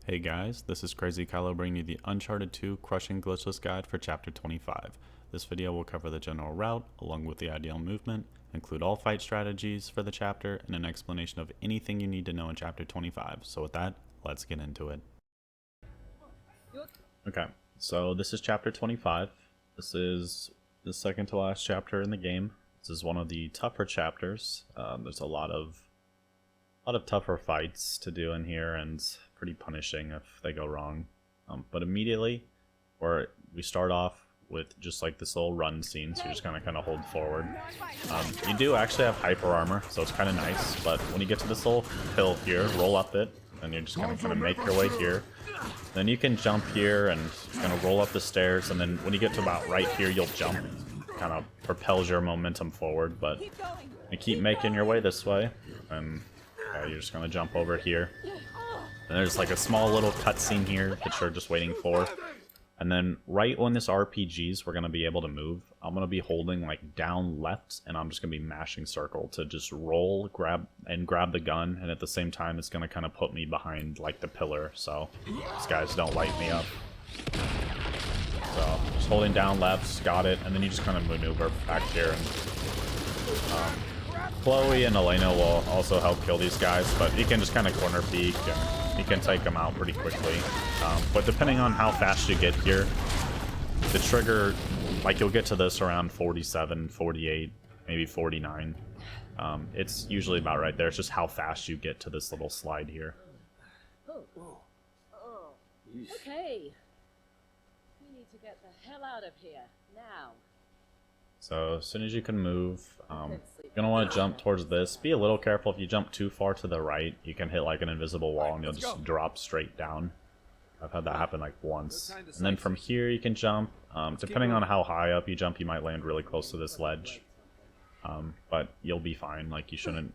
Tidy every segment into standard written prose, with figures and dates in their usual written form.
Hey guys, this is Crazy Kylo bringing you the Uncharted 2 Crushing Glitchless guide for Chapter 25. This video will cover the general route, along with the ideal movement, include all fight strategies for the chapter, and an explanation of anything you need to know in Chapter 25. So with that, let's get into it. Okay, so this is Chapter 25. This is the second to last chapter in the game. This is one of the tougher chapters. There's a lot of tougher fights to do in here, and pretty punishing if they go wrong. But immediately, we start off with just like this little run scene, so you're just gonna kind of hold forward. You do actually have hyper armor, so it's kind of nice, but when you get to this little hill here, roll up it, and you're just gonna kind of make your way here. Then you can jump here and kind of roll up the stairs, and then when you get to about right here, you'll jump. Kind of propels your momentum forward, but you keep making your way this way, and you're just gonna jump over here. And there's like a small little cutscene here that you're just waiting for. And then right when this RPGs, we're gonna be able to move. I'm gonna be holding like down left, and I'm just gonna be mashing circle to just roll, grab the gun, and at the same time it's gonna kind of put me behind like the pillar, so these guys don't light me up. So just holding down left, got it, and then you just kind of maneuver back here, and Chloe and Elena will also help kill these guys, but you can just kind of corner peek and you can take them out pretty quickly. But depending on how fast you get here, the trigger, like you'll get to this around 47, 48, maybe 49. It's usually about right there. It's just how fast you get to this little slide here. Okay. We need to get the hell out of here now. So as soon as you can move, you're gonna want to jump towards this. Be a little careful if you jump too far to the right. You can hit like an invisible wall and you'll just drop straight down. I've had that happen like once. And then from here you can jump. Depending on how high up you jump, you might land really close to this ledge. But you'll be fine. Like you shouldn't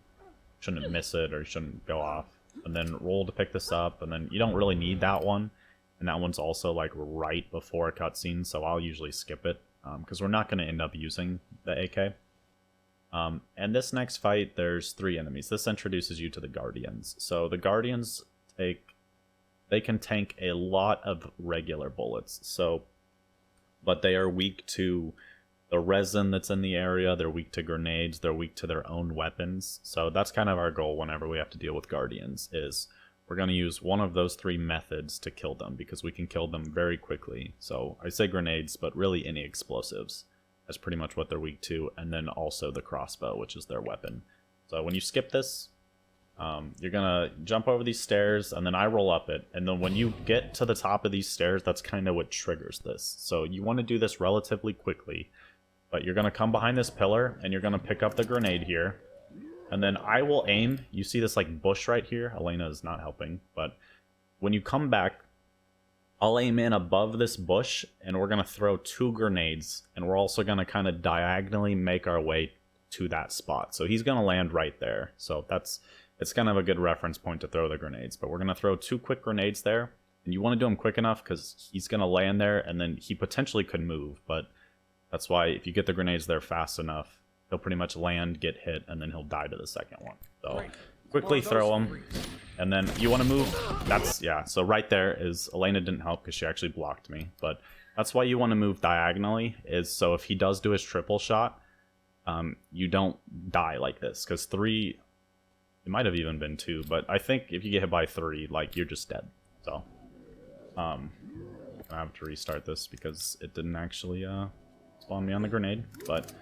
miss it, or you shouldn't go off. And then roll to pick this up, and then you don't really need that one. And that one's also like right before a cutscene, so I'll usually skip it. Because we're not going to end up using the AK. And this next fight, there's 3 enemies. This introduces you to the Guardians. So the Guardians they can tank a lot of regular bullets. But they are weak to the resin that's in the area. They're weak to grenades. They're weak to their own weapons. So that's kind of our goal whenever we have to deal with Guardians, is we're going to use one of those 3 methods to kill them, because we can kill them very quickly. So I say grenades, but really any explosives. That's pretty much what they're weak to. And then also the crossbow, which is their weapon. So when you skip this, you're going to jump over these stairs, and then I roll up it. And then when you get to the top of these stairs, that's kind of what triggers this. So you want to do this relatively quickly. But you're going to come behind this pillar, and you're going to pick up the grenade here. And then I will aim. You see this like bush right here? Elena is not helping. But when you come back, I'll aim in above this bush, and we're going to throw 2 grenades. And we're also going to kind of diagonally make our way to that spot. So he's going to land right there. So it's kind of a good reference point to throw the grenades. But we're going to throw 2 quick grenades there. And you want to do them quick enough because he's going to land there, and then he potentially could move. But that's why if you get the grenades there fast enough, he'll pretty much land, get hit, and then he'll die to the second one. So quickly throw him, and then you want to move. So right there is, Elena didn't help because she actually blocked me, but that's why you want to move diagonally, is so if he does do his triple shot, you don't die like this, because 3, it might have even been 2, but I think if you get hit by 3, like, you're just dead. So I have to restart this because it didn't actually spawn me on the grenade, but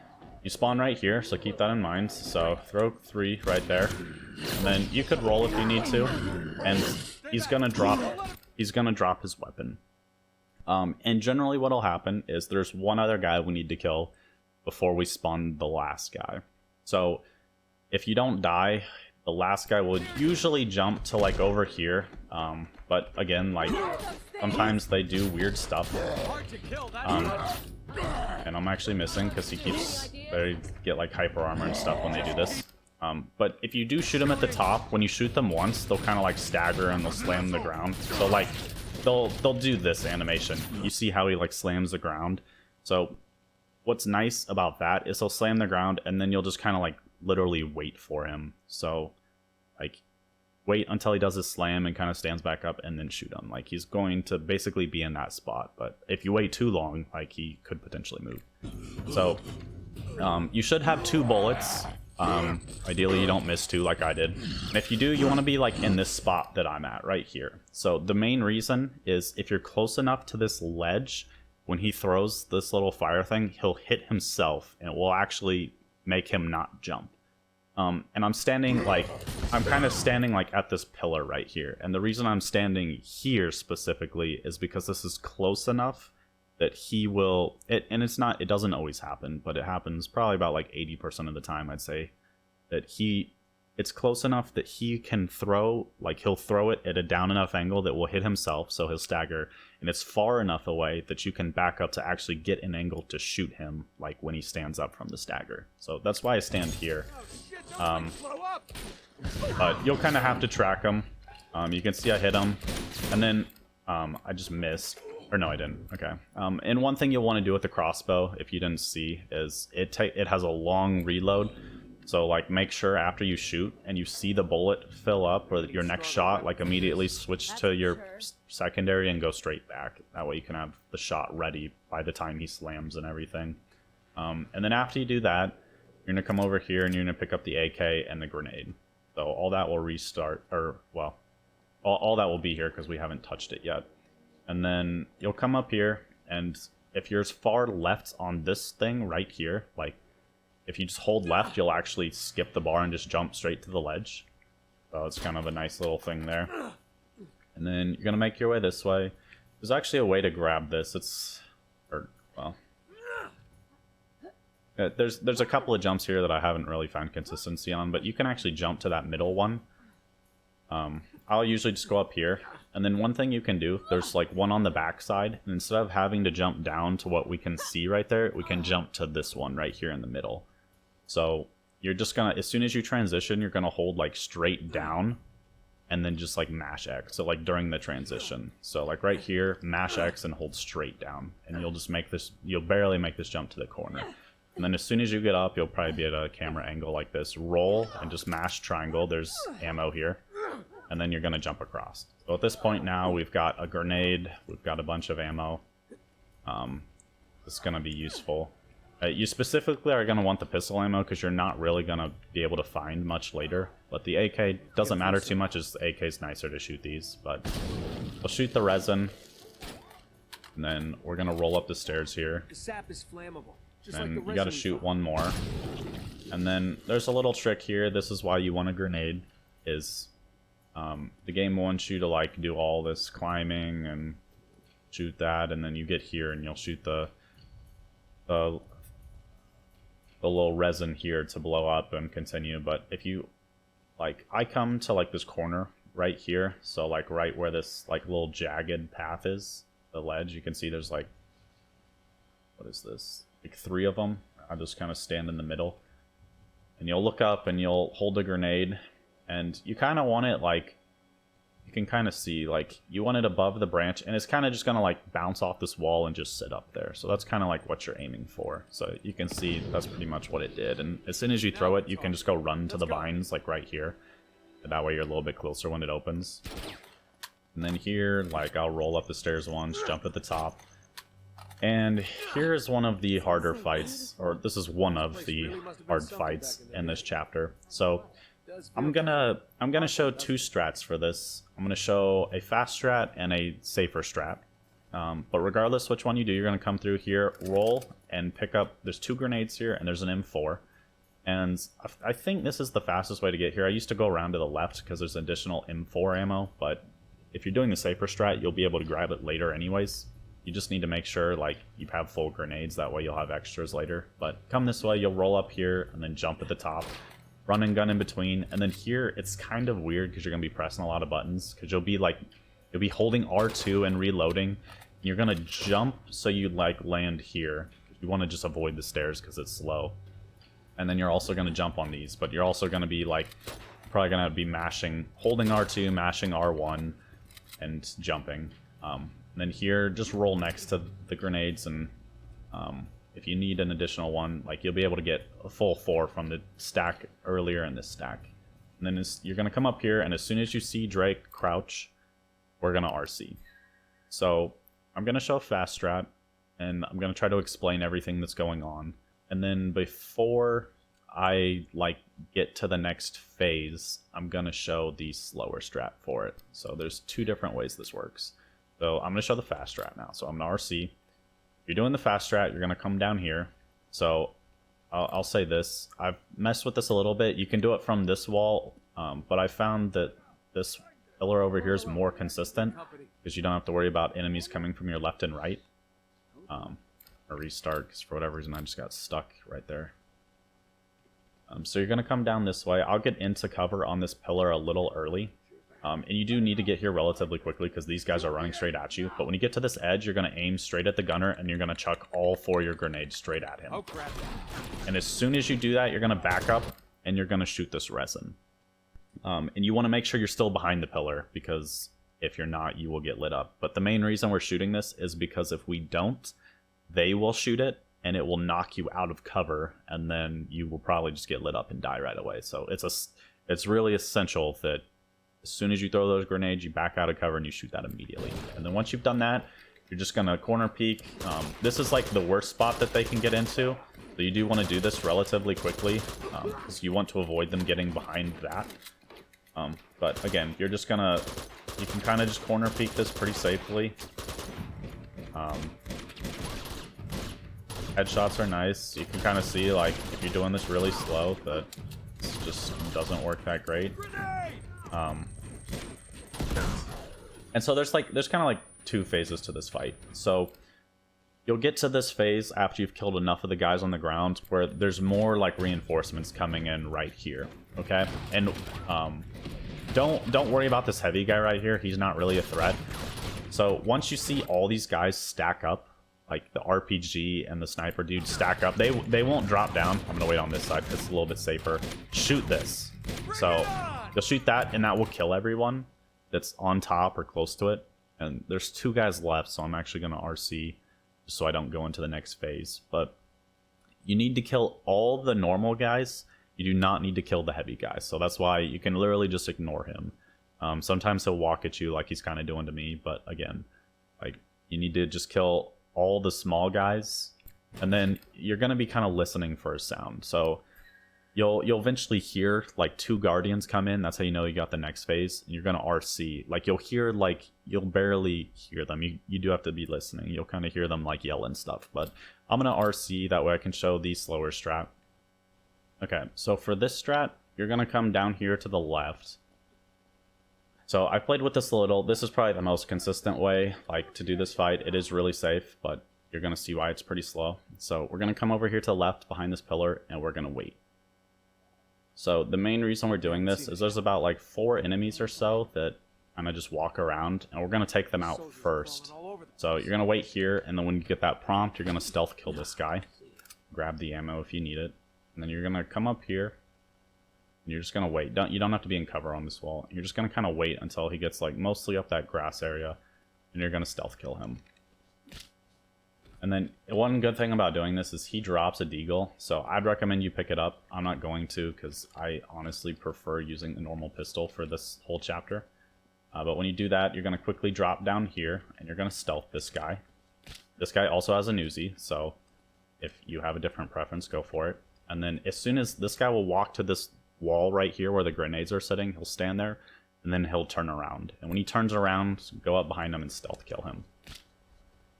you spawn right here, so keep that in mind. So throw 3 right there, and then you could roll if you need to, and he's gonna drop his weapon. And generally what'll happen is there's one other guy we need to kill before we spawn the last guy. So if you don't die, the last guy will usually jump to like over here. But again, like sometimes they do weird stuff. And I'm actually missing because they get like hyper armor and stuff when they do this. But if you do shoot them at the top, when you shoot them once, they'll kind of like stagger and they'll slam the ground. So like they'll do this animation. You see how he like slams the ground. So what's nice about that is he'll slam the ground, and then you'll just kind of like literally wait for him. So like wait until he does his slam and kind of stands back up and then shoot him. Like, he's going to basically be in that spot, but if you wait too long, like, he could potentially move. So you should have 2 bullets. Ideally you don't miss 2 like I did, and if you do, you want to be like in this spot that I'm at right here. So the main reason is if you're close enough to this ledge, when he throws this little fire thing, he'll hit himself and it will actually make him not jump. And I'm standing like, I'm kind of standing like at this pillar right here, and the reason I'm standing here specifically is because this is close enough that he will, and it's not, it doesn't always happen, but it happens probably about like 80% of the time, I'd say, that it's close enough that he can throw, like he'll throw it at a down enough angle that will hit himself, so he'll stagger, and it's far enough away that you can back up to actually get an angle to shoot him, like when he stands up from the stagger. So that's why I stand here. But you'll kind of have to track him. You can see I hit him, and then I just missed. Or no, I didn't. Okay. And one thing you'll want to do with the crossbow, if you didn't see, is it has a long reload. So like, make sure after you shoot and you see the bullet fill up, or your next shot, like immediately switch to your secondary and go straight back. That way you can have the shot ready by the time he slams and everything. And then after you do that, you're gonna come over here and you're gonna pick up the AK and the grenade. So all that will restart, or well, all that will be here because we haven't touched it yet. And then you'll come up here, and if you're as far left on this thing right here, like if you just hold left, you'll actually skip the bar and just jump straight to the ledge. So it's kind of a nice little thing there. And then you're gonna make your way this way. There's actually a way to grab this. There's a couple of jumps here that I haven't really found consistency on, but you can actually jump to that middle one. I'll usually just go up here, and then one thing you can do, there's like one on the back side, and instead of having to jump down to what we can see right there, we can jump to this one right here in the middle. So you're just gonna, as soon as you transition, you're gonna hold like straight down, and then just like mash X, so like during the transition. So like right here, mash X and hold straight down, and you'll just make this, you'll barely make this jump to the corner. And then as soon as you get up, you'll probably be at a camera angle like this. Roll and just mash triangle. There's ammo here. And then you're going to jump across. So at this point now, we've got a grenade. We've got a bunch of ammo. This is going to be useful. You specifically are going to want the pistol ammo because you're not really going to be able to find much later. But the AK doesn't matter too much, as the AK is nicer to shoot these. But we'll shoot the resin. And then we're going to roll up the stairs here. The sap is flammable. And you gotta shoot one more. And then there's a little trick here. This is why you want a grenade. Is the game wants you to like do all this climbing and shoot that, and then you get here and you'll shoot the little resin here to blow up and continue. But if you like, I come to like this corner right here, so like right where this like little jagged path is, the ledge, you can see there's like, what is this? Like 3 of them. I'll just kind of stand in the middle, and you'll look up and you'll hold a grenade, and you kind of want it like, you can kind of see like you want it above the branch, and it's kind of just gonna like bounce off this wall and just sit up there. So that's kind of like what you're aiming for. So you can see that's pretty much what it did, and as soon as you throw it, you can just go run to the vines like right here, and that way you're a little bit closer when it opens. And then here, like, I'll roll up the stairs once, jump at the top. And here's one of the harder fights, or this is one of the hard fights in this chapter. So I'm gonna show 2 strats for this. I'm gonna show a fast strat and a safer strat. But regardless which one you do, you're gonna come through here, roll, and pick up. There's 2 grenades here, and there's an M4. And I think this is the fastest way to get here. I used to go around to the left because there's additional M4 ammo, but if you're doing the safer strat, you'll be able to grab it later anyways. You just need to make sure like you have full grenades, that way you'll have extras later. But come this way, you'll roll up here and then jump at the top, run and gun in between, and then here it's kind of weird because you're gonna be pressing a lot of buttons, because you'll be holding R2 and reloading. You're gonna jump so you like land here. You want to just avoid the stairs because it's slow. And then you're also gonna jump on these, but you're also gonna be like probably gonna be holding R2, mashing R1, and jumping. And then here, just roll next to the grenades, and if you need an additional one, like you'll be able to get a full 4 from the stack earlier in this stack. And then you're going to come up here, and as soon as you see Drake crouch, we're going to RC. So I'm going to show a fast strat, and I'm going to try to explain everything that's going on. And then before I get to the next phase, I'm going to show the slower strat for it. So there's two different ways this works. So I'm going to show the fast strat now. So I'm going to RC. If you're doing the fast strat, you're going to come down here. So I'll say this. I've messed with this a little bit. You can do it from this wall, but I found that this pillar over here is more consistent because you don't have to worry about enemies coming from your left and right. Or restart, because for whatever reason I just got stuck right there. So you're going to come down this way. I'll get into cover on this pillar a little early. And you do need to get here relatively quickly because these guys are running straight at you. But when you get to this edge, you're going to aim straight at the gunner and you're going to chuck all 4 of your grenades straight at him. And as soon as you do that, you're going to back up and you're going to shoot this resin. And you want to make sure you're still behind the pillar because if you're not, you will get lit up. But the main reason we're shooting this is because if we don't, they will shoot it and it will knock you out of cover and then you will probably just get lit up and die right away. So it's really essential that as soon as you throw those grenades, you back out of cover and you shoot that immediately. And then once you've done that, you're just going to corner peek. This is like the worst spot that they can get into. So you do want to do this relatively quickly because you want to avoid them getting behind that. But again, you're just going to... You can kind of just corner peek this pretty safely. Headshots are nice. You can kind of see, like, if you're doing this really slow, that this just doesn't work that great. And so there's kind of like 2 phases to this fight. So you'll get to this phase after you've killed enough of the guys on the ground where there's more like reinforcements coming in right here. Okay, and don't worry about this heavy guy right here. He's not really a threat. So once you see all these guys stack up, like the RPG and the sniper dude stack up, they won't drop down. I'm gonna wait on this side because it's a little bit safer. Shoot this. So you'll shoot that and that will kill everyone that's on top or close to it. And there's 2 guys left, so I'm actually gonna RC just so I don't go into the next phase. But you need to kill all the normal guys. You do not need to kill the heavy guys. So that's why you can literally just ignore him. Sometimes he'll walk at you like he's kind of doing to me, but again, like, you need to just kill all the small guys, and then you're going to be kind of listening for a sound. So you'll eventually hear like 2 guardians come in. That's how you know you got the next phase, and you're going to RC. Like, you'll barely hear them. You do have to be listening. You'll kind of hear them like yell and stuff, but I'm going to RC, that way I can show the slower strat. Okay, so for this strat, you're going to come down here to the left. So I played with this a little. This is probably the most consistent way, like, to do this fight. It is really safe, but you're going to see why it's pretty slow. So we're going to come over here to the left behind this pillar, and we're going to wait. So the main reason we're doing this is there's about like 4 enemies or so that kind of just walk around, and we're going to take them out first. So you're going to wait here, and then when you get that prompt, you're going to stealth kill this guy. Grab the ammo if you need it. And then you're going to come up here. And you're just going to wait. You don't have to be in cover on this wall. You're just going to kind of wait until he gets like mostly up that grass area. And you're going to stealth kill him. And then one good thing about doing this is he drops a deagle. So I'd recommend you pick it up. I'm not going to because I honestly prefer using the normal pistol for this whole chapter. But when you do that, you're going to quickly drop down here. And you're going to stealth this guy. This guy also has an Uzi. So if you have a different preference, go for it. And then as soon as this guy will walk to this wall right here where the grenades are sitting, he'll stand there, and then he'll turn around. And when he turns around, go up behind him and stealth kill him.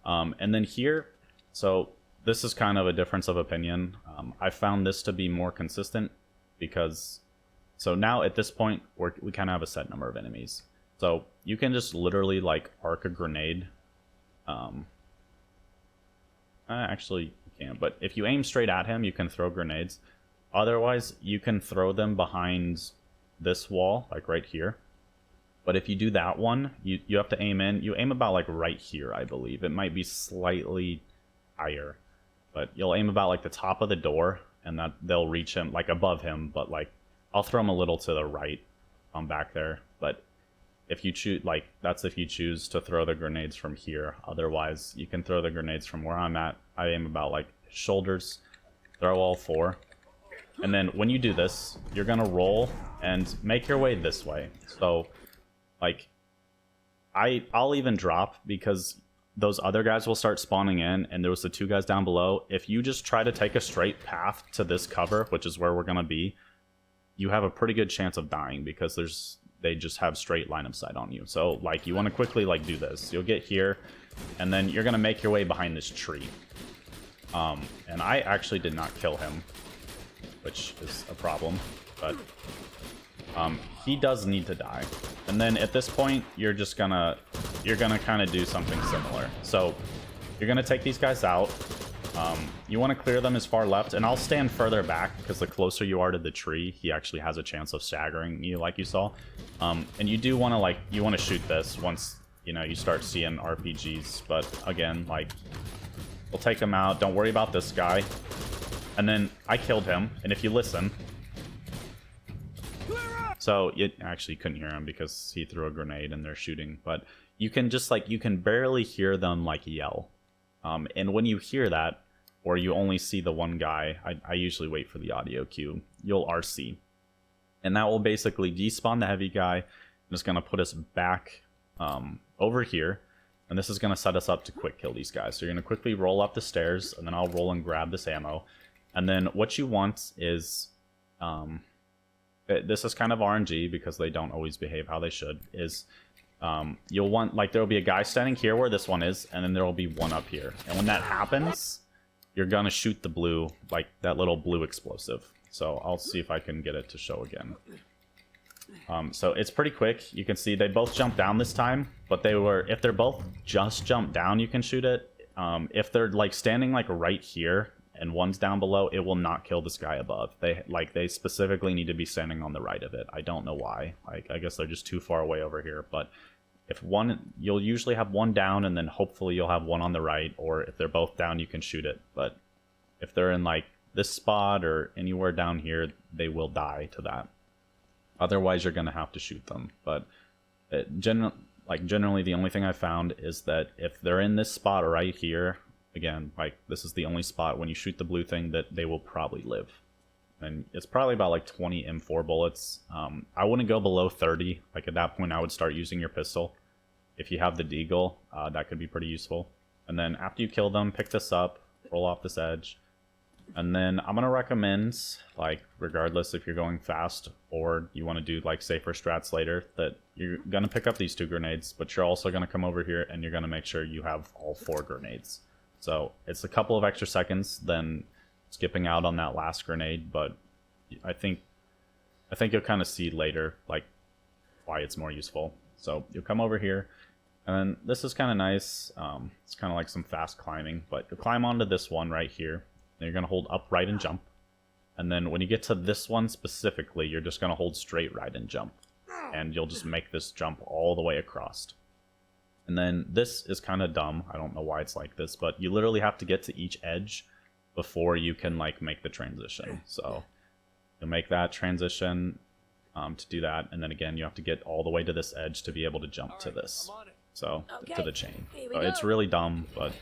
And then here, so this is kind of a difference of opinion. I found this to be more consistent because, so now at this point, we kind of have a set number of enemies. So you can just literally like arc a grenade. Actually, but if you aim straight at him, you can throw grenades. Otherwise, you can throw them behind this wall, like right here. But if you do that one, you have to aim in. You aim about like right here, I believe. It might be slightly higher. But you'll aim about like the top of the door, and that they'll reach him, like above him. But like, I'll throw him a little to the right back there. But if you choose, like, that's if you choose to throw the grenades from here. Otherwise, you can throw the grenades from where I'm at. I aim about like shoulders, throw all 4. And then when you do this, you're gonna roll and make your way this way. So, like, I'll even drop because those other guys will start spawning in, and there was the 2 guys down below. If you just try to take a straight path to this cover, which is where we're gonna be, you have a pretty good chance of dying because they just have straight line of sight on you. So, like, you want to quickly, like, do this. You'll get here, and then you're gonna make your way behind this tree. And I actually did not kill him, which is a problem, but he does need to die. And then at this point, you're gonna kind of do something similar. So you're gonna take these guys out. You want to clear them as far left, and I'll stand further back because the closer you are to the tree, he actually has a chance of staggering you, like you saw. And you do want to you want to shoot this once you start seeing RPGs. But again, like, we'll take him out. Don't worry about this guy. And then I killed him, and if you listen. So, you actually couldn't hear him because he threw a grenade and they're shooting. But you can just, you can barely hear them, yell. And when you hear that, or you only see the one guy, I usually wait for the audio cue, you'll RC. And that will basically despawn the heavy guy, and it's going to put us back over here. And this is going to set us up to quick kill these guys. So you're going to quickly roll up the stairs, and then I'll roll and grab this ammo. And then what you want is... this is kind of RNG because they don't always behave how they should, is you'll want, there will be a guy standing here where this one is, and then there will be one up here. And when that happens, you're going to shoot the blue, that little blue explosive. So I'll see if I can get it to show again. So it's pretty quick. You can see they both jumped down this time, but if they're both just jumped down, you can shoot it. If they're standing right here, and one's down below, it will not kill this guy above. They specifically need to be standing on the right of it. I don't know why. I guess they're just too far away over here. But if you'll usually have one down, and then hopefully you'll have one on the right. Or if they're both down, you can shoot it. But if they're in this spot or anywhere down here, they will die to that. Otherwise, you're gonna have to shoot them. But generally, the only thing I found is that if they're in this spot right here. Again, this is the only spot when you shoot the blue thing that they will probably live. And it's probably about 20 M4 bullets. I wouldn't go below 30. At that point, I would start using your pistol. If you have the deagle, that could be pretty useful. And then after you kill them, pick this up, roll off this edge. And then I'm going to recommend, regardless if you're going fast or you want to do, safer strats later, that you're going to pick up these 2 grenades, but you're also going to come over here and you're going to make sure you have all 4 grenades. So it's a couple of extra seconds than skipping out on that last grenade, but I think you'll kind of see later why it's more useful. So you'll come over here, and this is kind of nice. It's kind of like some fast climbing, but you'll climb onto this one right here. Then you're going to hold up right and jump. And then when you get to this one specifically, you're just going to hold straight right and jump. And you'll just make this jump all the way across. And then this is kind of dumb. I don't know why it's like this, but you literally have to get to each edge before you can make the transition. So you'll make that transition to do that, and then again you have to get all the way to this edge to be able to jump to this. So to the chain. So it's really dumb, but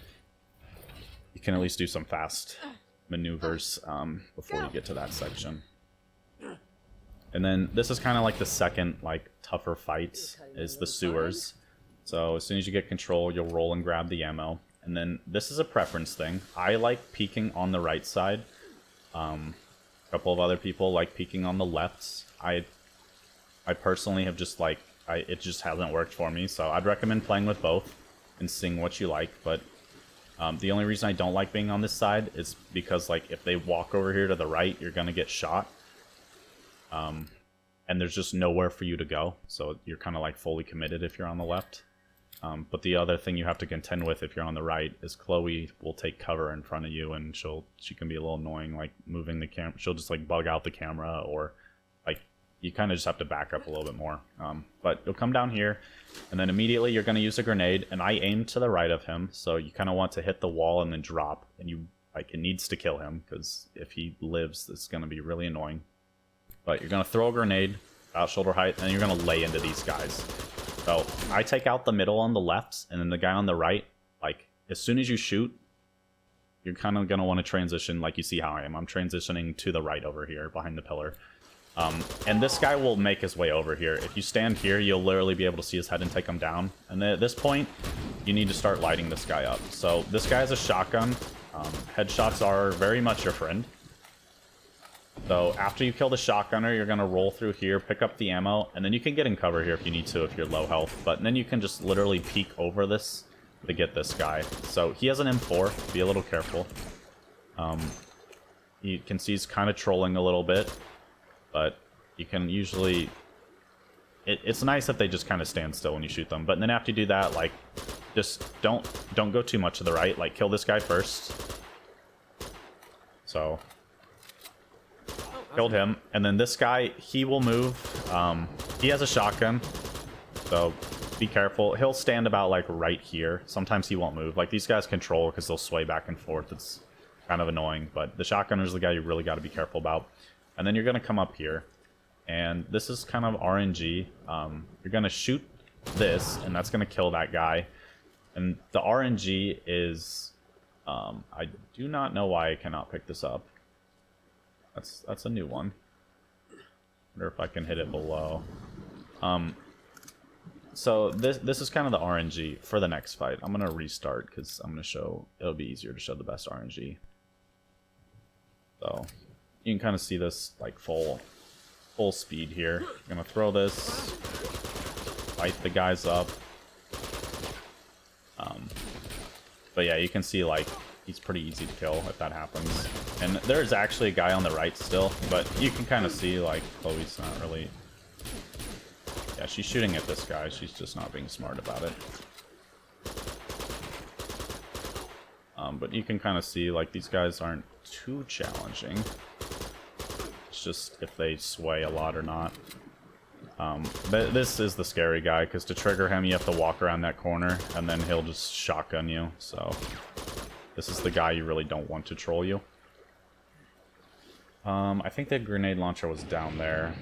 you can at least do some fast maneuvers before you get to that section. And then this is kind of the second tougher fight is the sewers. So as soon as you get control, you'll roll and grab the ammo. And then this is a preference thing. I like peeking on the right side. A couple of other people like peeking on the left. I personally have just it just hasn't worked for me. So I'd recommend playing with both and seeing what you like. But the only reason I don't like being on this side is because if they walk over here to the right, you're going to get shot. And there's just nowhere for you to go. So you're kind of fully committed if you're on the left. But the other thing you have to contend with if you're on the right is Chloe will take cover in front of you, and she can be a little annoying, moving the camera. She'll just bug out the camera, or you kind of just have to back up a little bit more. But you'll come down here, and then immediately you're going to use a grenade, and I aim to the right of him, so you kind of want to hit the wall and then drop, and it needs to kill him, because if he lives, it's going to be really annoying. But you're going to throw a grenade about shoulder height, and then you're going to lay into these guys. So I take out the middle on the left, and then the guy on the right, as soon as you shoot, you're kind of going to want to transition like you see how I am. I'm transitioning to the right over here behind the pillar. And this guy will make his way over here. If you stand here, you'll literally be able to see his head and take him down. And then at this point, you need to start lighting this guy up. So this guy has a shotgun. Headshots are very much your friend. So after you kill the shotgunner, you're going to roll through here, pick up the ammo, and then you can get in cover here if you need to if you're low health. But then you can just literally peek over this to get this guy. So he has an M4. Be a little careful. You can see he's kind of trolling a little bit. But you can usually... It's nice if they just kind of stand still when you shoot them. But then after you do that, like, just don't go too much to the right. Like, kill this guy first. So... Killed him. And then this guy, he will move. He has a shotgun. So be careful. He'll stand about like right here. Sometimes he won't move. Like these guys control because they'll sway back and forth. It's kind of annoying. But the shotgunner is the guy you really got to be careful about. And then you're going to come up here. And this is kind of RNG. You're going to shoot this. And that's going to kill that guy. And the RNG is... I do not know why I cannot pick this up. That's a new one. Wonder if I can hit it below. So this is kind of the RNG for the next fight. I'm gonna restart because I'm gonna show. It'll be easier to show the best RNG. So you can kind of see this like full speed here. I'm gonna throw this, light the guys up. But yeah, you can see like he's pretty easy to kill if that happens. And there's actually a guy on the right still, but you can kind of see like Chloe's not really... Yeah, she's shooting at this guy. She's just not being smart about it. But you can kind of see like these guys aren't too challenging. It's just if they sway a lot or not. But this is the scary guy because to trigger him you have to walk around that corner and then he'll just shotgun you. So this is the guy you really don't want to troll you. I think the grenade launcher was down there.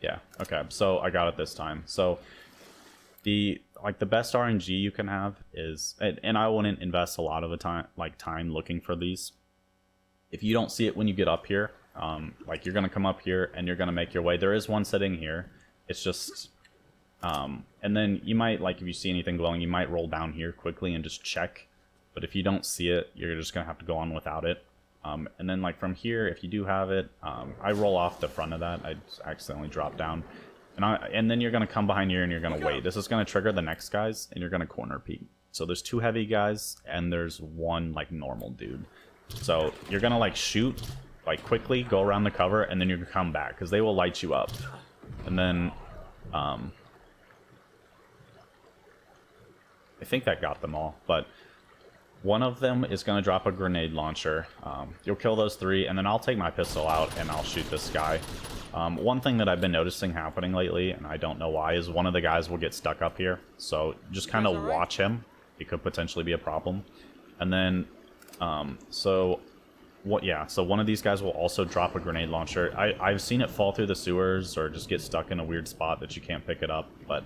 Yeah, okay, so I got it this time. So the best RNG you can have is, and I wouldn't invest a lot of time looking for these. If you don't see it when you get up here, like you're gonna come up here and you're gonna make your way. There is one sitting here. It's just and then you might, like if you see anything glowing, you might roll down here quickly and just check. But if you don't see it, you're just gonna have to go on without it. And then like from here, if you do have it, I roll off the front of that. I just accidentally drop down. And then you're gonna come behind here and you're gonna wait. This is gonna trigger the next guys and you're gonna corner peek. So there's 2 heavy guys and there's 1 like normal dude. So you're gonna like shoot, like quickly go around the cover and then you're gonna come back because they will light you up. And then I think that got them all, but one of them is going to drop a grenade launcher. You'll kill those 3, and then I'll take my pistol out and I'll shoot this guy. One thing that I've been noticing happening lately, and I don't know why, is one of the guys will get stuck up here. So just kind of watch him. It could potentially be a problem. And then, so one of these guys will also drop a grenade launcher. I've seen it fall through the sewers or just get stuck in a weird spot that you can't pick it up, but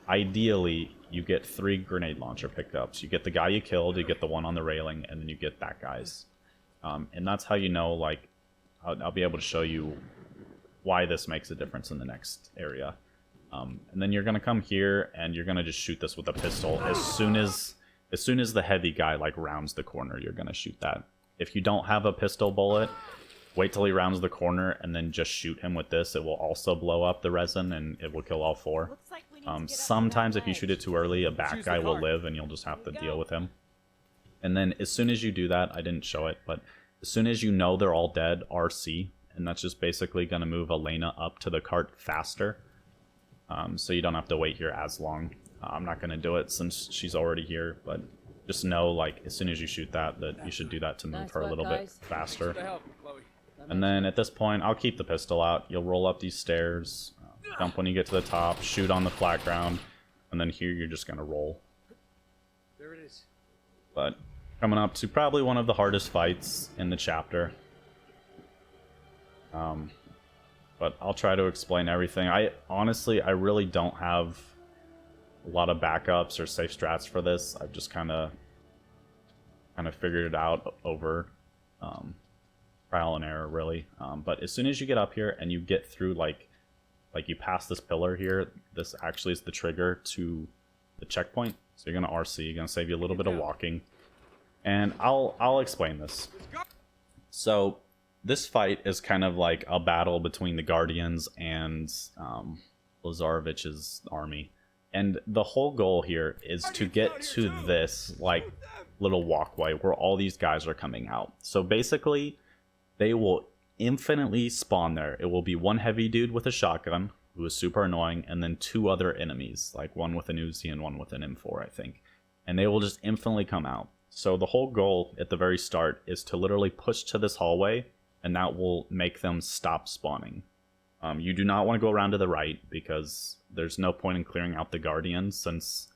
ideally you get 3 grenade launcher pickups. You get the guy you killed, you get the one on the railing, and then you get that guy's. And that's how you know, like, I'll be able to show you why this makes a difference in the next area. And then you're gonna come here and you're gonna just shoot this with a pistol. As soon as the heavy guy like rounds the corner, you're gonna shoot that. If you don't have a pistol bullet, wait till he rounds the corner and then just shoot him with this. It will also blow up the resin and it will kill all 4. Sometimes if you shoot it too early, a back guy will live and you'll just have to deal with him. And then as soon as you do that, I didn't show it, but as soon as you know they're all dead, RC, and that's just basically going to move Elena up to the cart faster. So you don't have to wait here as long. I'm not going to do it since she's already here, but just know, like, as soon as you shoot that you should do that to move her a little bit faster. And then at this point, I'll keep the pistol out. You'll roll up these stairs, jump when you get to the top, shoot on the flat ground, and then here you're just going to roll. There it is. But coming up to probably one of the hardest fights in the chapter. But I'll try to explain everything. Honestly, I really don't have a lot of backups or safe strats for this. I've just kind of figured it out over trial and error, really. But as soon as you get up here and you get through, like you pass this pillar here, this actually is the trigger to the checkpoint. So you're gonna RC, you're gonna save you a little bit of walking, and I'll explain this. So this fight is kind of like a battle between the Guardians and Lazarevich's army, and the whole goal here is to get to this like little walkway where all these guys are coming out. So basically, they will infinitely spawn there. It will be one heavy dude with a shotgun, who is super annoying, and then 2 other enemies, like one with an Uzi and one with an M4, I think. And they will just infinitely come out. So the whole goal at the very start is to literally push to this hallway, and that will make them stop spawning. You do not want to go around to the right, because there's no point in clearing out the Guardians, since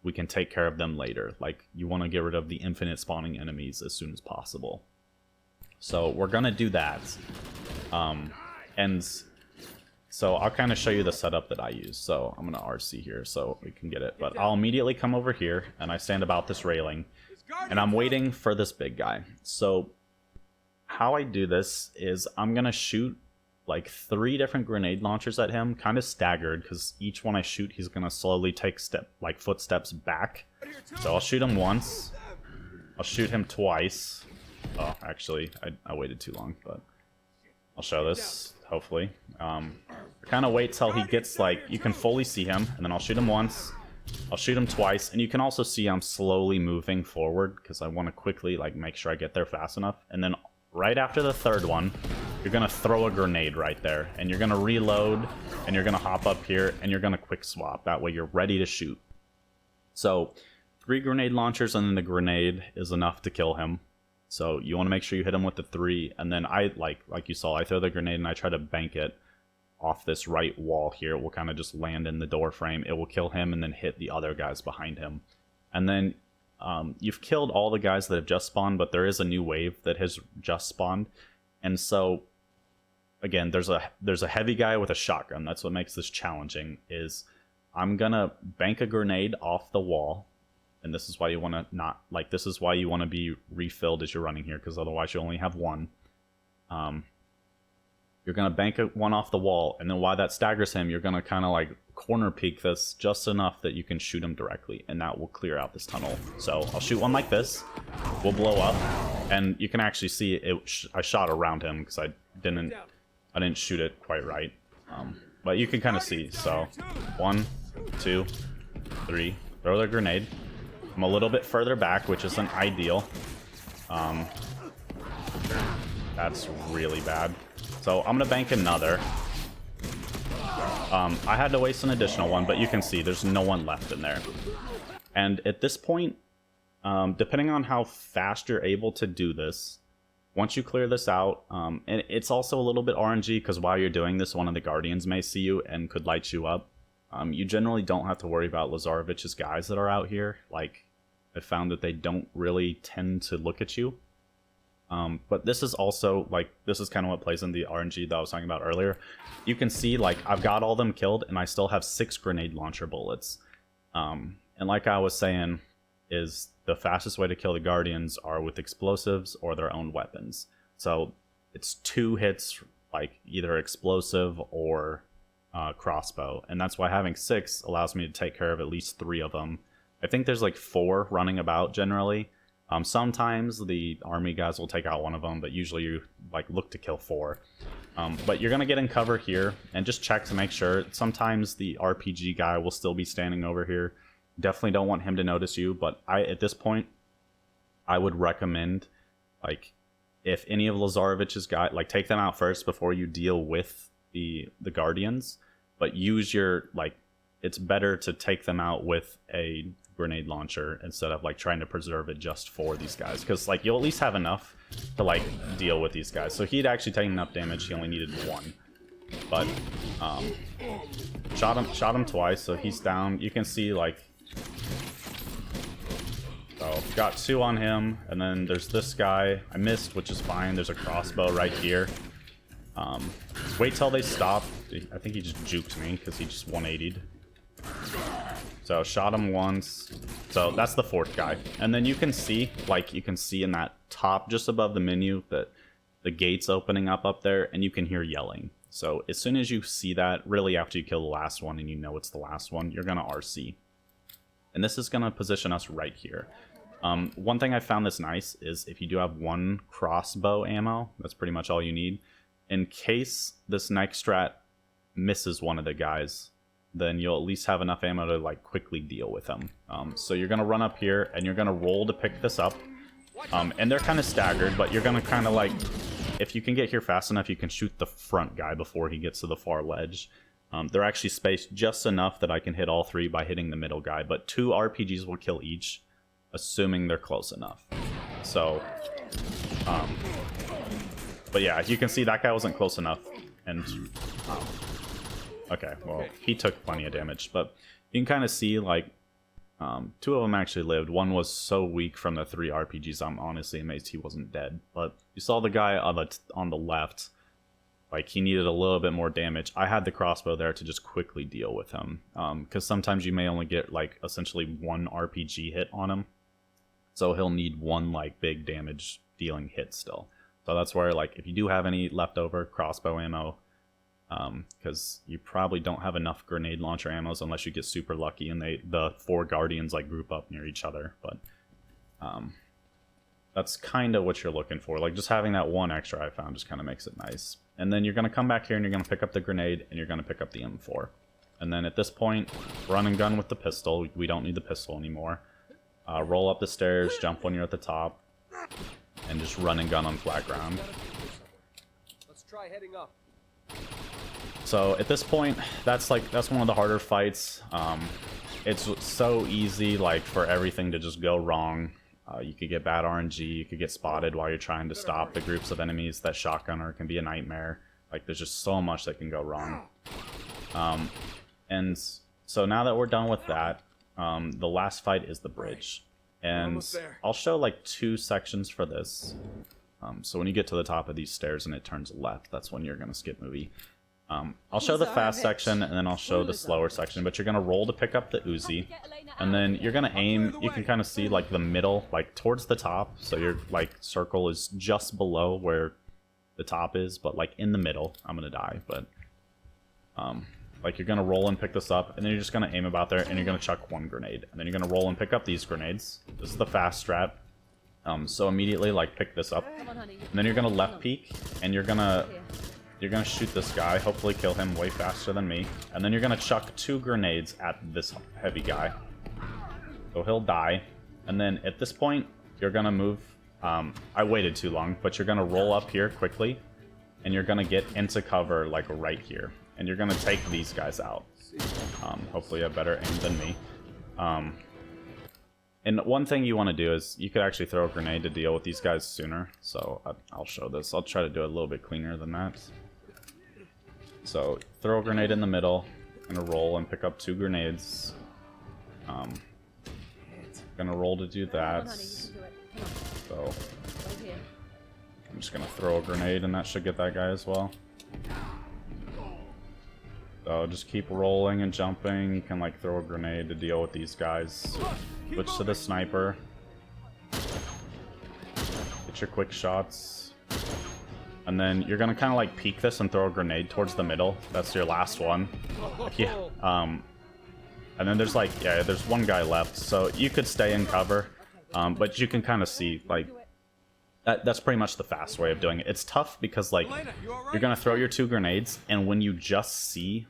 we can take care of them later. Like, you want to get rid of the infinite spawning enemies as soon as possible. So we're gonna do that, and so I'll kind of show you the setup that I use. So I'm gonna RC here so we can get it, but I'll immediately come over here and I stand about this railing, and I'm waiting for this big guy. So how I do this is I'm gonna shoot like 3 different grenade launchers at him, kind of staggered, because each one I shoot, he's gonna slowly take footsteps back. So I'll shoot him once, I'll shoot him twice. Oh, actually, I waited too long, but I'll show this, hopefully. Kind of wait till he gets, like, you can fully see him, and then I'll shoot him once, I'll shoot him twice, and you can also see I'm slowly moving forward, because I want to quickly, like, make sure I get there fast enough. And then right after the 3rd one, you're going to throw a grenade right there, and you're going to reload, and you're going to hop up here, and you're going to quick swap. That way you're ready to shoot. So 3 grenade launchers, and then the grenade is enough to kill him. So you want to make sure you hit him with the 3, and then I, like you saw, I throw the grenade and I try to bank it off this right wall here. It will kind of just land in the door frame. It will kill him and then hit the other guys behind him. And then you've killed all the guys that have just spawned, but there is a new wave that has just spawned. And so, again, there's a heavy guy with a shotgun. That's what makes this challenging, is I'm going to bank a grenade off the wall. And this is why you want to not, like, this is why you want to be refilled as you're running here, because otherwise you only have one. You're going to bank one off the wall, and then while that staggers him, you're going to kind of, like, corner peek this just enough that you can shoot him directly, and that will clear out this tunnel. So I'll shoot one like this, we'll blow up, and you can actually see it. I shot around him because I didn't shoot it quite right. But you can kind of see. So 1, 2, 3, throw the grenade. I'm a little bit further back, which isn't ideal. That's really bad. So I'm gonna bank another. I had to waste an additional one, but you can see there's no one left in there. And at this point, depending on how fast you're able to do this, once you clear this out, and it's also a little bit RNG, because while you're doing this, one of the Guardians may see you and could light you up. You generally don't have to worry about Lazarevich's guys that are out here. Like, I found that they don't really tend to look at you. But this is also, like, this is kind of what plays in the RNG that I was talking about earlier. You can see, like, I've got all them killed, and I still have 6 grenade launcher bullets. And like I was saying, is the fastest way to kill the Guardians are with explosives or their own weapons. So it's 2 hits, like, either explosive or crossbow. And that's why having 6 allows me to take care of at least 3 of them. I think there's, like, 4 running about, generally. Sometimes the army guys will take out one of them, but usually you, like, look to kill 4. But you're going to get in cover here and just check to make sure. Sometimes the RPG guy will still be standing over here. Definitely don't want him to notice you, but at this point, I would recommend, like, if any of Lazarevich's guys, like, take them out first before you deal with the Guardians, but use your, like, it's better to take them out with a grenade launcher instead of, like, trying to preserve it just for these guys, because, like, you'll at least have enough to, like, deal with these guys. So he'd actually taken enough damage, he only needed 1, but shot him twice, so he's down. You can see, like, so got 2 on him, and then there's this guy I missed, which is fine. There's a crossbow right here. Wait till they stop. I think he just juked me because he just 180'd. So shot him once. So that's the fourth guy. And then you can see, like you can see in that top just above the menu that the gate's opening up there, and you can hear yelling. So as soon as you see that, really after you kill the last one and you know it's the last one, you're gonna RC. And this is gonna position us right here. One thing I found that's nice is if you do have one crossbow ammo, that's pretty much all you need. In case this next strat misses one of the guys, then you'll at least have enough ammo to like quickly deal with them. So you're gonna run up here and you're gonna roll to pick this up. And they're kind of staggered, but you're gonna kind of like, if you can get here fast enough, you can shoot the front guy before he gets to the far ledge. They're actually spaced just enough that I can hit all three by hitting the middle guy, but 2 RPGs will kill each, assuming they're close enough. So, but yeah, you can see that guy wasn't close enough, and okay, well, he took plenty of damage, but you can kind of see, like, 2 of them actually lived. One was so weak from the 3 RPGs, I'm honestly amazed he wasn't dead. But you saw the guy on the left, like, he needed a little bit more damage. I had the crossbow there to just quickly deal with him, because sometimes you may only get, like, essentially 1 RPG hit on him. So he'll need 1, like, big damage dealing hit still. So that's where, like, if you do have any leftover crossbow ammo, because you probably don't have enough grenade launcher ammos unless you get super lucky and the 4 guardians like group up near each other. But that's kind of what you're looking for. Like, just having that 1 extra I found just kind of makes it nice. And then you're going to come back here and you're going to pick up the grenade and you're going to pick up the M4. And then at this point, run and gun with the pistol. We don't need the pistol anymore. Roll up the stairs, jump when you're at the top, and just run and gun on flat ground. Let's try heading up. So at this point, that's one of the harder fights. It's so easy, like, for everything to just go wrong. You could get bad RNG, you could get spotted while you're trying to stop the groups of enemies. That shotgunner can be a nightmare. Like, there's just so much that can go wrong. And so now that we're done with that, the last fight is the bridge. And I'll show like 2 sections for this. So when you get to the top of these stairs and it turns left, that's when you're going to skip movie. I'll show the fast section and then I'll show the slower section, but you're going to roll to pick up the Uzi, and then you're going to aim. You can kind of see like the middle, like towards the top, so your like circle is just below where the top is, but like in the middle. I'm going to die, but like you're going to roll and pick this up, and then you're just going to aim about there, and you're going to chuck 1 grenade, and then you're going to roll and pick up these grenades. This is the fast strat. So immediately like pick this up, and then you're going to left peek, and you're gonna shoot this guy, hopefully kill him way faster than me. And then you're going to chuck 2 grenades at this heavy guy. So he'll die. And then at this point, you're going to move. I waited too long, but you're going to roll up here quickly. And you're going to get into cover, like, right here. And you're going to take these guys out. Hopefully you have better aim than me. And one thing you want to do is you could actually throw a grenade to deal with these guys sooner. So I'll show this. I'll try to do it a little bit cleaner than that. So throw a grenade in the middle, gonna roll and pick up 2 grenades. Gonna roll to do that. So I'm just gonna throw a grenade and that should get that guy as well. So just keep rolling and jumping. You can like throw a grenade to deal with these guys. Switch to the sniper. Get your quick shots. And then you're gonna kind of like peek this and throw a grenade towards the middle. That's your last one. Yeah. And then there's like, yeah, there's 1 guy left, so you could stay in cover. But you can kind of see like that's pretty much the fast way of doing it. It's tough because like you're gonna throw your 2 grenades, and when you just see,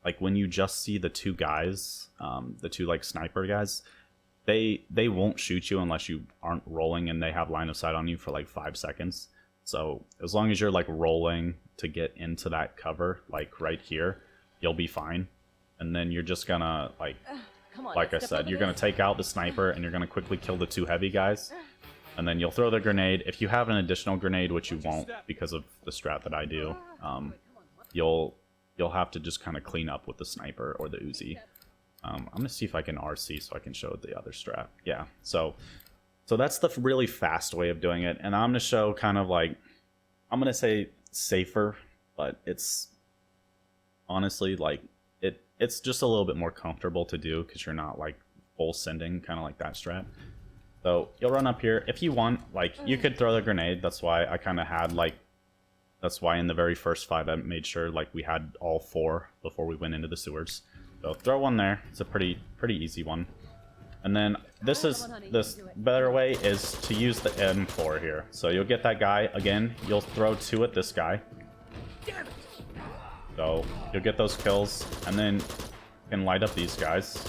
the 2 guys, the 2 like sniper guys, they won't shoot you unless you aren't rolling and they have line of sight on you for like 5 seconds. So as long as you're like rolling to get into that cover, like right here, you'll be fine. And then you're just gonna like I said, you're gonna take out the sniper and you're gonna quickly kill the 2 heavy guys. And then you'll throw the grenade. If you have an additional grenade, which you won't because of the strat that I do, you'll have to just kind of clean up with the sniper or the Uzi. I'm gonna see if I can RC so I can show the other strat. Yeah, so that's the really fast way of doing it, and I'm gonna show kind of like, I'm gonna say safer, but it's honestly like it's just a little bit more comfortable to do because you're not like full sending, kind of like that strat. So you'll run up here. If you want, like, you could throw the grenade. That's why I kind of had, like, that's why in the very first fight I made sure, like, we had all 4 before we went into the sewers. So throw one there. It's a pretty easy one. And then this better way is to use the M4 here. So you'll get that guy again. You'll throw 2 at this guy. So you'll get those kills, and then you can light up these guys.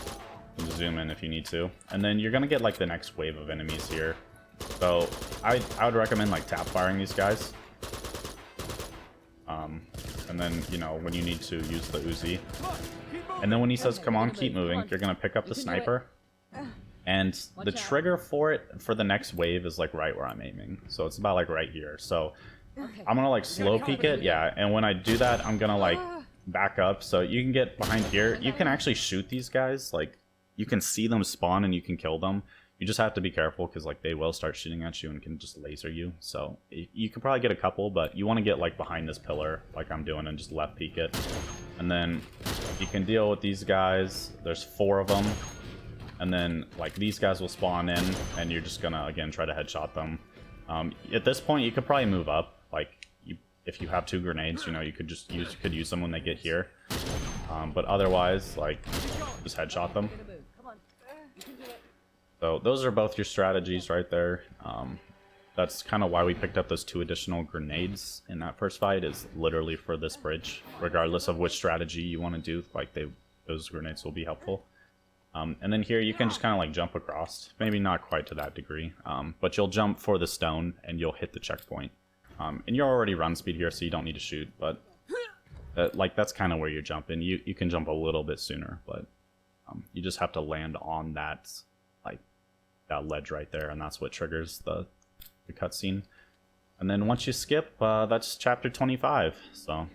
You can zoom in if you need to, and then you're gonna get like the next wave of enemies here. So I would recommend like tap firing these guys. And then, you know, when you need to, use the Uzi. And then when he says, come on, keep moving, you're going to pick up the sniper. And the trigger for it, for the next wave, is like right where I'm aiming. So it's about like right here. So I'm going to like slow peek it, yeah. And when I do that, I'm going to like back up. So you can get behind here. You can actually shoot these guys. Like, you can see them spawn and you can kill them. You just have to be careful because like they will start shooting at you and can just laser you. So you can probably get a couple, but you want to get like behind this pillar like I'm doing and just left peek it. And then you can deal with these guys. There's 4 of them. And then like these guys will spawn in and you're just gonna again try to headshot them. At this point you could probably move up. Like if you have 2 grenades, you know, you could just use them when they get here. But otherwise, like, just headshot them. So those are both your strategies right there. That's kind of why we picked up those 2 additional grenades in that first fight, is literally for this bridge. Regardless of which strategy you want to do, like those grenades will be helpful. And then here you can just kind of like jump across. Maybe not quite to that degree, but you'll jump for the stone and you'll hit the checkpoint. And you're already run speed here, so you don't need to shoot, but like that's kind of where you're jumping. You can jump a little bit sooner, but you just have to land on that that ledge right there, and that's what triggers the cutscene. And then once you skip, that's chapter 25. So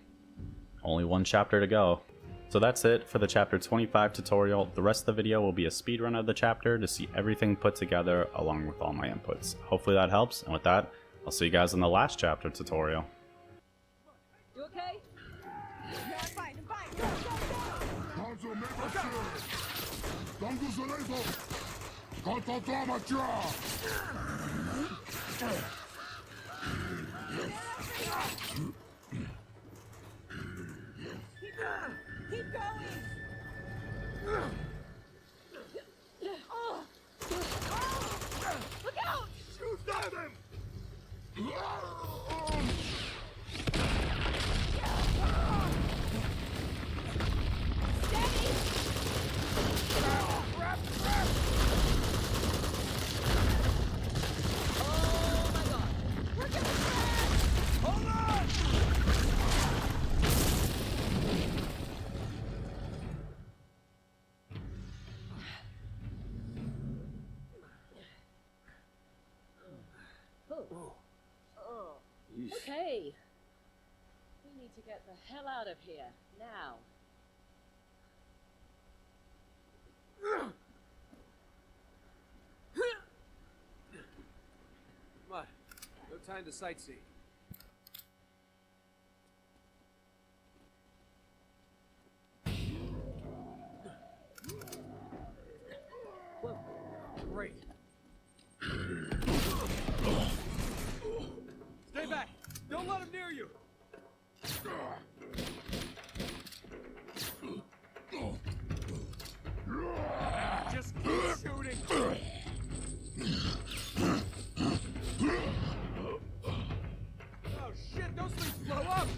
only 1 chapter to go. So that's it for the chapter 25 tutorial. The rest of the video will be a speedrun of the chapter to see everything put together along with all my inputs. Hopefully that helps, and with that, I'll see you guys in the last chapter tutorial. You okay? Quand t'entends ma tueur! Keep going! Look out! Shoot at him! Steady! Oh my god! We're gonna crash! Hold on! Okay. We need to get the hell out of here, now. Come on. No time to sightsee. Whoa. Great. Stay back! Don't let him near you! Just keep shooting! Oh shit, those things blow up!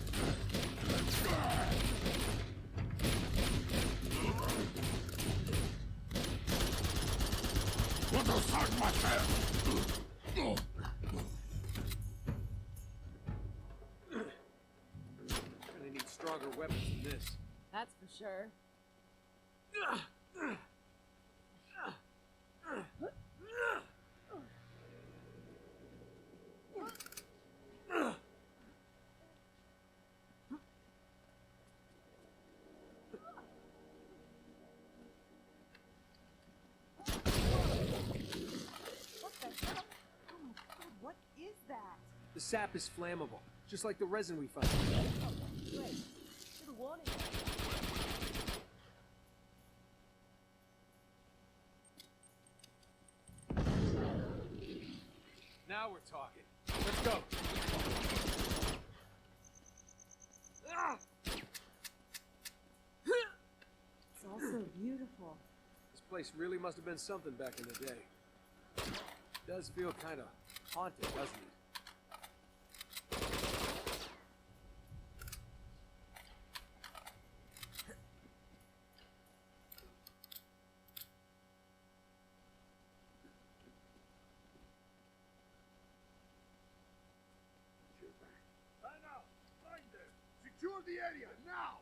What the fuck, my friend? Gonna need stronger weapons than this. That's for sure. What is that? The sap is flammable, just like the resin we found. Great. Should have warned you. Now we're talking. Let's go. Ah! It's all so beautiful. This place really must have been something back in the day. It does feel kind of haunted, doesn't it? Anna, find them. Secure the area now.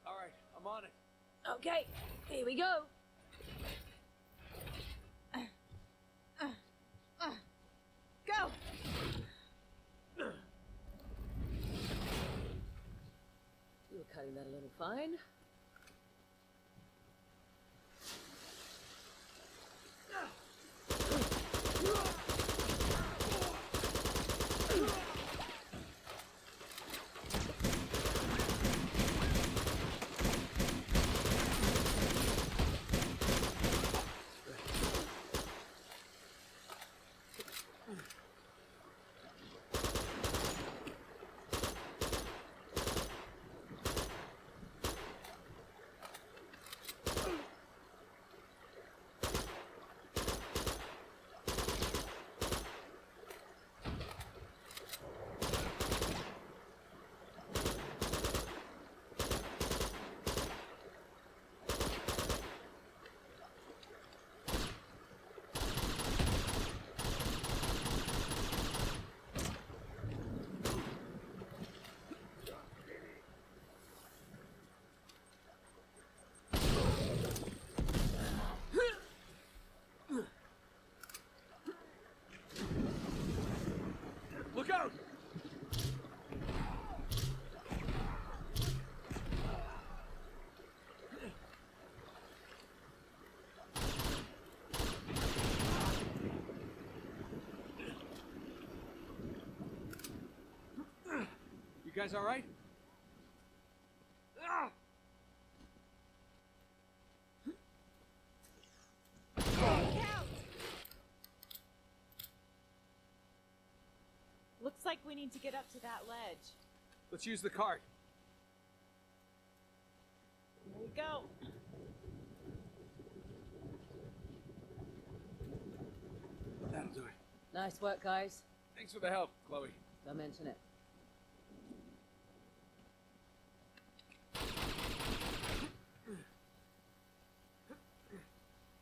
All right, I'm on it. Okay, here we go. Go! You were cutting that a little fine. Look out! You guys all right? Ah! Looks like we need to get up to that ledge. Let's use the cart. Here we go. That'll do it. Nice work, guys. Thanks for the help, Chloe. Don't mention it.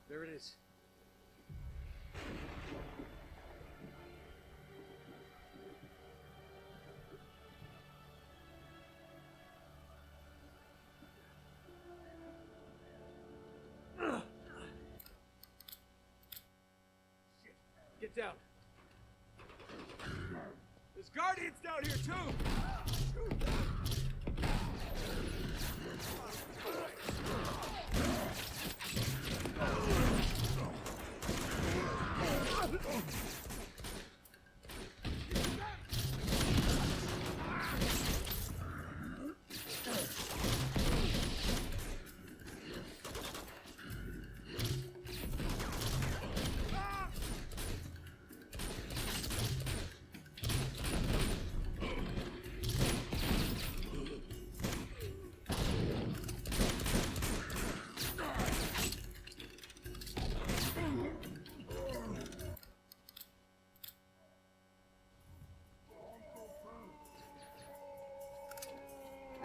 There it is. Shit. Get down. There's guardians down here too.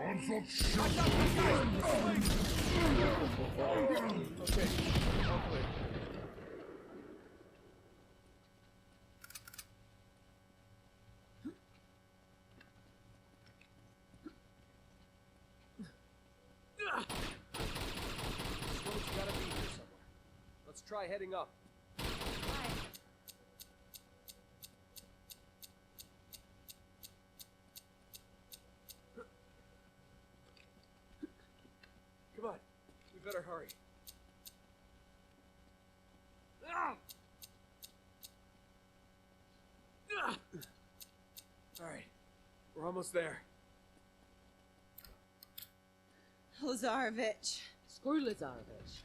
Okay, all clear. This road's gotta be here somewhere. Let's try heading up. Come on, we better hurry. All right, we're almost there. Lazarevich. Screw Lazarevich.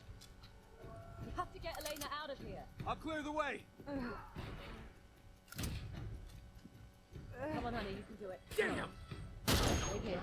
We have to get Elena out of here. I'll clear the way. Come on, honey, you can do it. Damn! Right here.